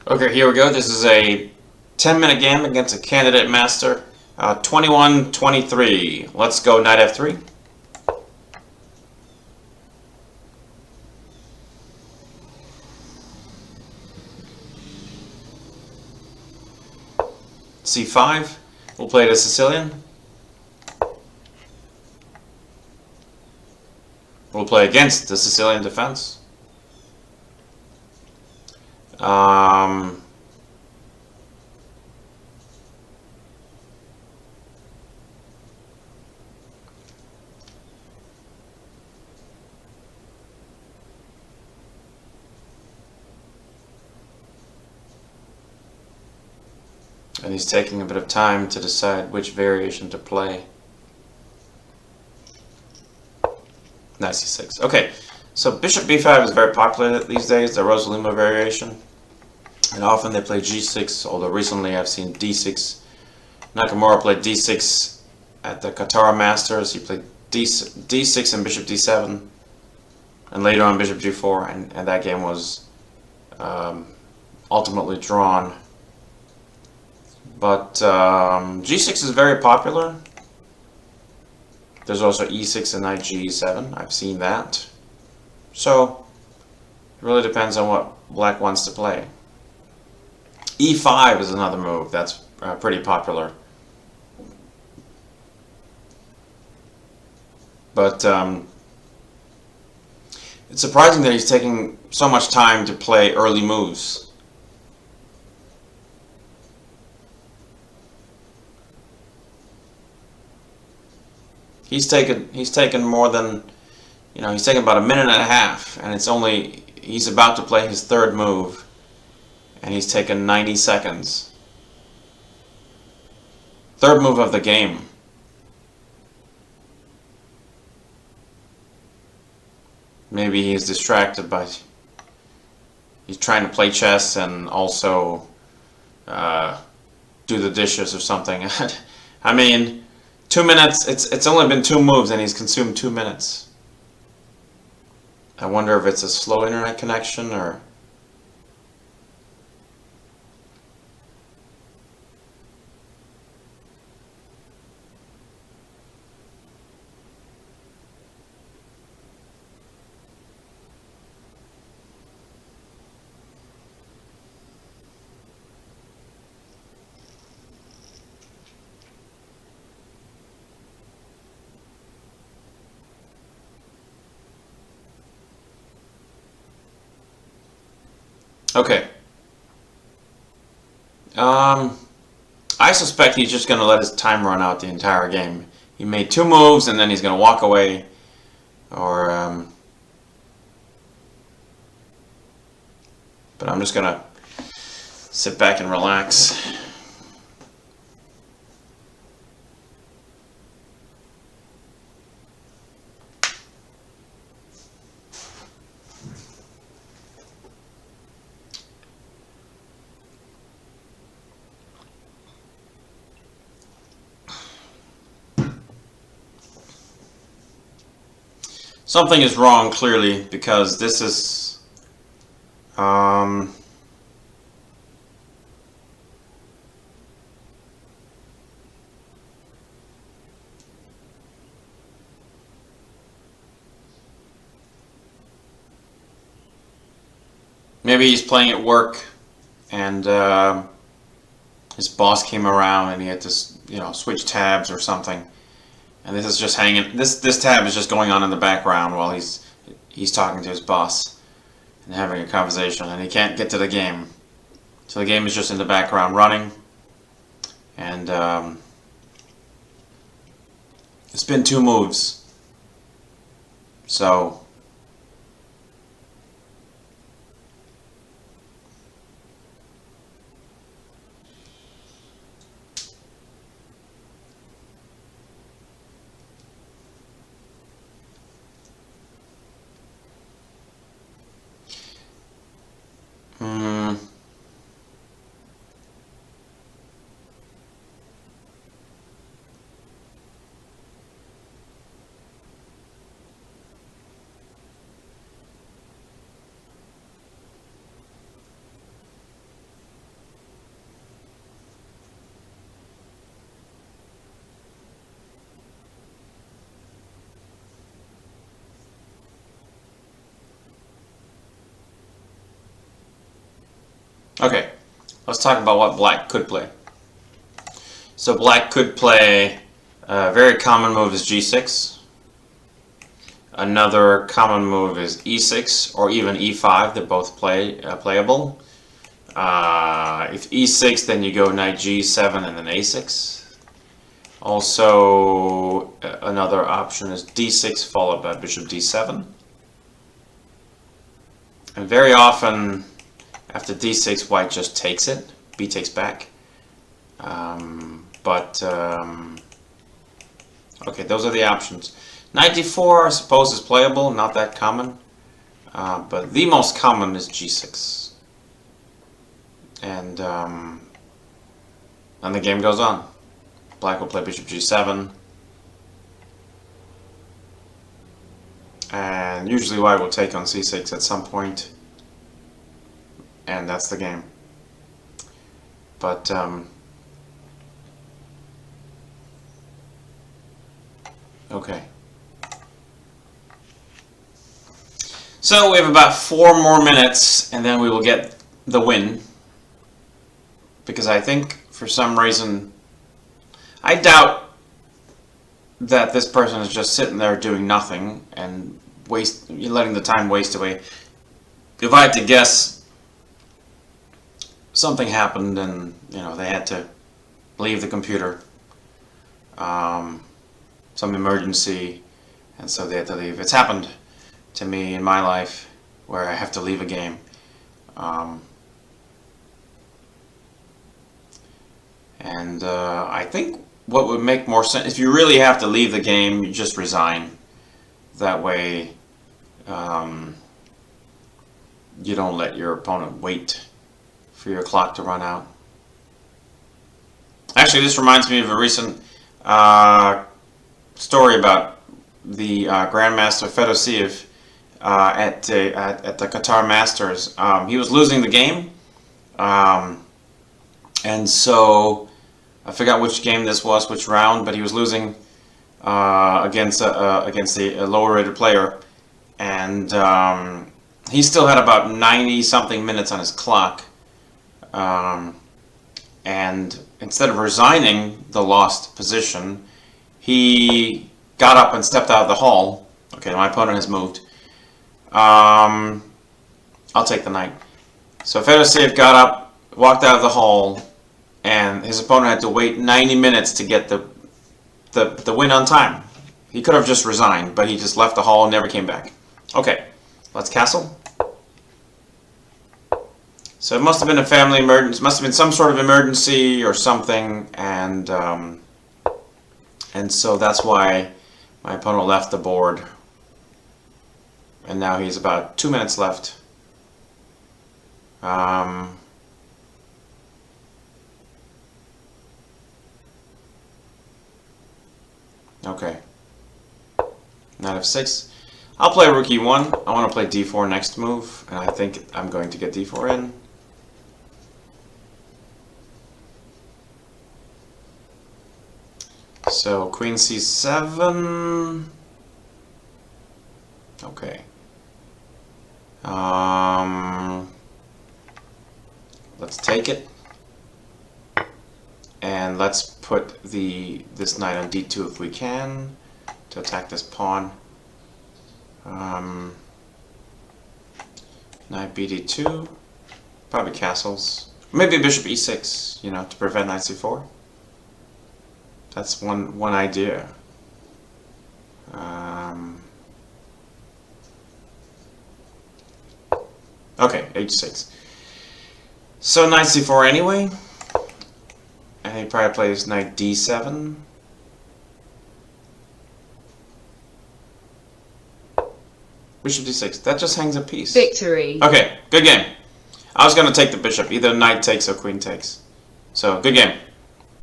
Okay, here we go. This is a 10-minute game against a candidate master. 21-23. Let's go knight f3. c5. We'll play the Sicilian. We'll play against the Sicilian Defense. And he's taking a bit of time to decide which variation to play. Knight c6. Okay, so bishop b5 is very popular these days, the Rosalima variation. And often they play g6, although recently I've seen d6. Nakamura played d6 at the Qatar Masters. He played d6 and bishop d7. And later on bishop g4, and that game was ultimately drawn. But g6 is very popular. There's also e6 and knight g7. I've seen that. So it really depends on what black wants to play. e5 is another move that's pretty popular. But it's surprising that he's taking so much time to play early moves. He's taken more than, he's taken about a minute and a half, and he's about to play his third move, and he's taken 90 seconds. Third move of the game. Maybe he's distracted by, he's trying to play chess and also do the dishes or something. I mean, 2 minutes, it's only been 2 moves and he's consumed 2 minutes. I wonder if it's a slow internet connection or... Okay. I suspect he's just going to let his time run out the entire game. He made 2 moves and then he's going to walk away. Or, but I'm just going to sit back and relax. Something is wrong, clearly, because this is... maybe he's playing at work, and his boss came around and he had to, switch tabs or something. And this is just hanging. This tab is just going on in the background while he's talking to his boss and having a conversation, and he can't get to the game. So the game is just in the background running, and it's been 2 moves. So Okay, let's talk about what black could play. So black could play a very common move is g6. Another common move is e6 or even e5. They're both playable. If e6, then you go knight g7 and then a6. Also, another option is d6 followed by bishop d7. And very often, after d6, white just takes it. B takes back. Okay, those are the options. Knight d4, I suppose, is playable, not that common. But the most common is g6. And the game goes on. Black will play bishop g7. And usually white will take on c6 at some point. And that's the game. But okay. So we have about 4 more minutes and then we will get the win. Because I think for some reason, I doubt that this person is just sitting there doing nothing and letting the time waste away. If I had to guess, something happened and they had to leave the computer. Some emergency, and so they had to leave. It's happened to me in my life where I have to leave a game. I think what would make more sense, if you really have to leave the game, you just resign. That way you don't let your opponent wait for your clock to run out. Actually, this reminds me of a recent story about the Grandmaster Fedosiev at the Qatar Masters. He was losing the game, and so I forgot which game this was, which round, but he was losing against a lower-rated player, and he still had about 90-something minutes on his clock. And instead of resigning the lost position, he got up and stepped out of the hall. Okay, my opponent has moved. I'll take the knight. So Fedosiev got up, walked out of the hall, and his opponent had to wait 90 minutes to get the win on time. He could have just resigned, but he just left the hall and never came back. Okay, let's castle. So it must have been a family emergency, must have been some sort of emergency or something, and so that's why my opponent left the board. And now he's about 2 minutes left. Okay. Knight f6. I'll play rook e1. I want to play d4 next move, and I think I'm going to get d4 in. So queen c7. Okay. Let's take it, and let's put this knight on d2 if we can to attack this pawn. Knight bd2, probably castles. Maybe bishop e6, to prevent knight c4. That's one idea. Okay, h6. So knight c4 anyway. And he probably plays knight d7. Bishop d6. That just hangs a piece. Victory. Okay, good game. I was going to take the bishop. Either knight takes or queen takes. So, good game.